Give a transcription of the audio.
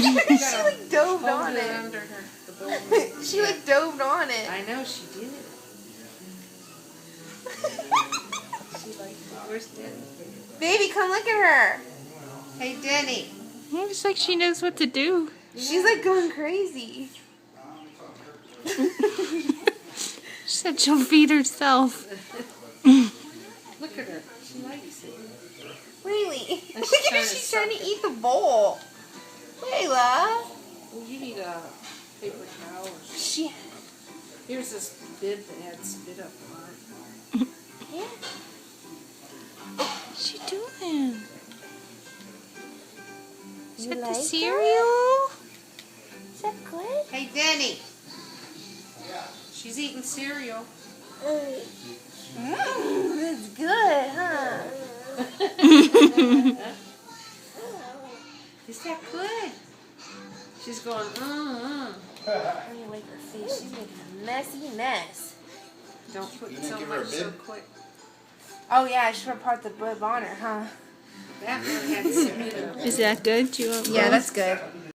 She like dove on it. Under her. The bowl. She like dove on it. I know she did. She liked it. Where's Denny? Baby, come look at her. Hey, Denny. It's like she knows what to do. She's like going crazy. She said she'll feed herself. Look at her. She likes it. Really? And Look she's at her. trying to She's trying to suck it. eat the bowl. Layla. Well, you need a paper towel. She. Here's this bib that had spit up on it. Yeah. What's she doing? Is You that the like cereal? Is that good? Hey, Denny. She's eating cereal. That's good, huh? Is that good? She's going, Let me wipe her face. She's making a messy mess. Don't put You didn't so give her a much so bib? quick. Oh yeah, I should have part the bib on her, huh? That one had spit up. Is that good? Do you want Yeah, that's good.